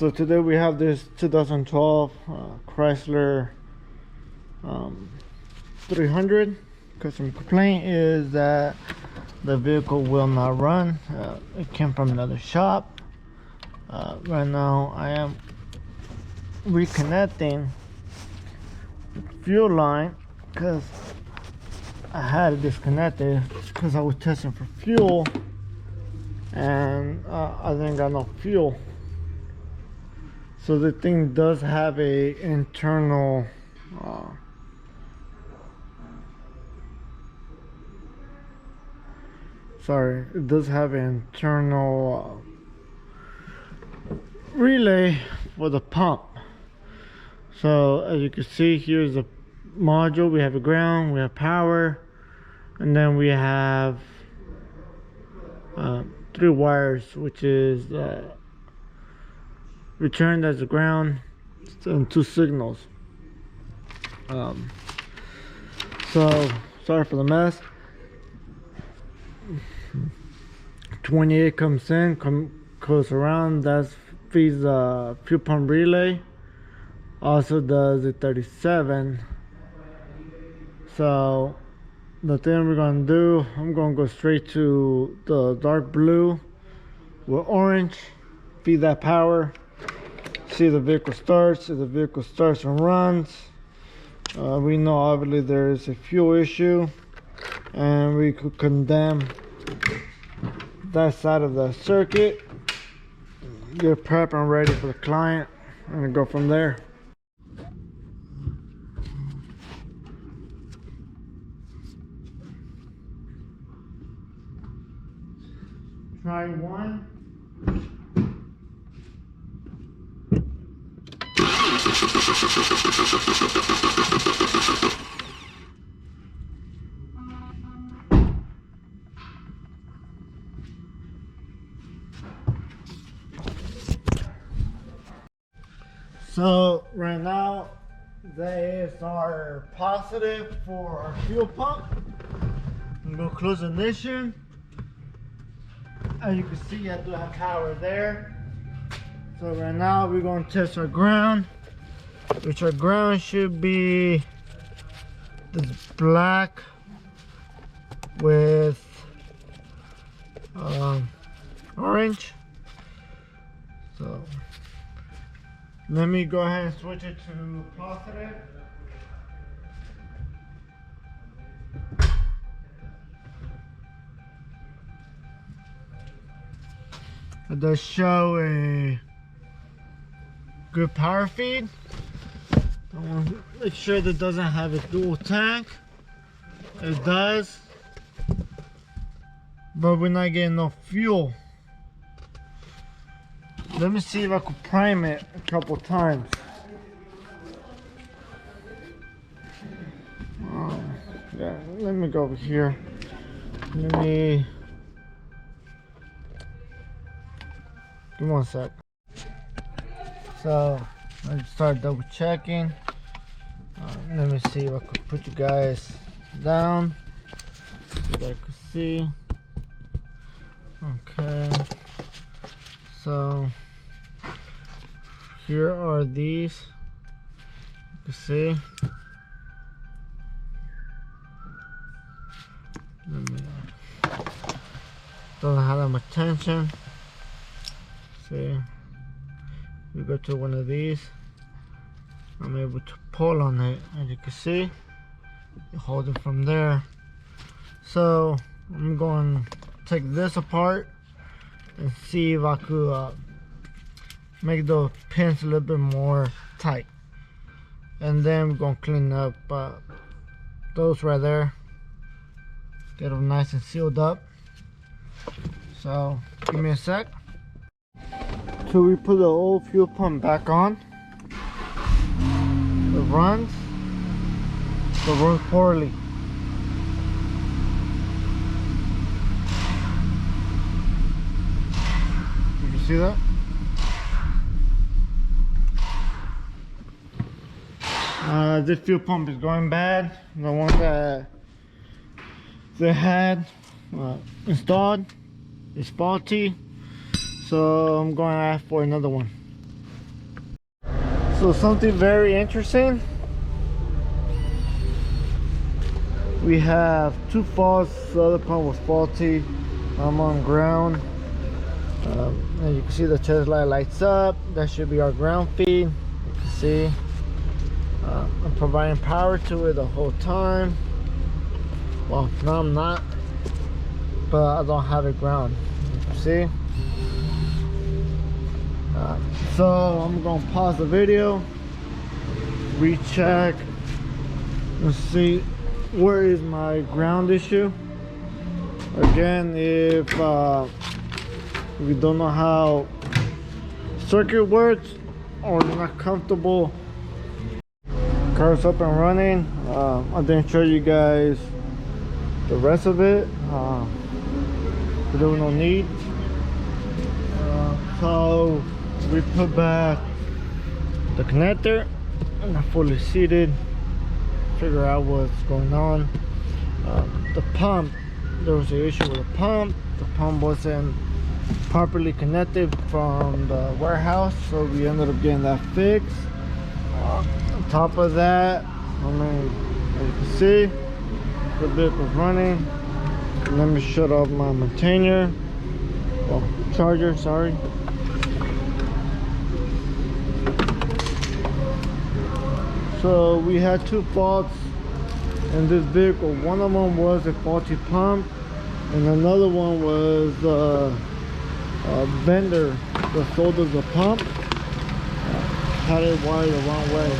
So today we have this 2012 Chrysler 300. Customer complaint is that the vehicle will not run. It came from another shop. Right now I am reconnecting the fuel line because I had it disconnected because I was testing for fuel and I didn't got no fuel. So the thing does have a internal it does have an internal relay for the pump. So as you can see, here's the module. We have a ground, we have power, and then we have 3 wires, which is returned as a ground, and 2 signals. So sorry for the mess. 28 comes in, goes around, that feeds the fuel pump relay. Also does the 37. So the thing we're gonna do, I'm gonna go straight to the dark blue with orange, feed that power, see if the vehicle starts. If the vehicle starts and runs, we know obviously there is a fuel issue, and we could condemn that side of the circuit, get prep and ready for the client, and go from there. Try 1. So right now that is our positive for our fuel pump. I'm going to close ignition. As you can see, I do have power there. So right now we're going to test our ground, which our ground should be this black with orange. So let me go ahead and switch it to positive. It does show a good power feed. I want to make sure that it doesn't have a dual tank. It does, but we're not getting no fuel. Let me see if I could prime it a couple times. Yeah, let me go over here. Let me give me 1 sec. So let's start double checking. Let me see if I could put you guys down so that I could see. Okay, so here are these. You can see. Doesn't have that much tension. See, we go to one of these. I'm able to pull on it, as you can see. You hold it from there. So I'm going to take this apart and see if I could make the pins a little bit more tight, and then we're going to clean up those right there, get them nice and sealed up. So give me a sec. So we put the old fuel pump back on. It runs, but runs poorly. You see that? This fuel pump is going bad. The one that they had installed is faulty, so I'm going to ask for another one. So something very interesting. We have two faults. The other pump was faulty. I'm on ground. And you can see the chest light lights up. That should be our ground feed. You can see I'm providing power to it the whole time. Well, no, I'm not, but I don't have it ground. You can see. So I'm gonna pause the video, recheck, and see where is my ground issue. Again, if you don't know how circuit works or you're not comfortable, car's up and running. I didn't show you guys the rest of it. There was no need. So we put back the connector and I'm fully seated. Figure out what's going on. The pump, there was an issue with the pump. The pump wasn't properly connected from the warehouse, so we ended up getting that fixed. On top of that, I mean, as you can see, the vehicle's running. Let me shut off my maintainer, well, charger, sorry. So we had two faults in this vehicle. One of them was a faulty pump, and another one was a vendor that sold us the pump had it wired the wrong way.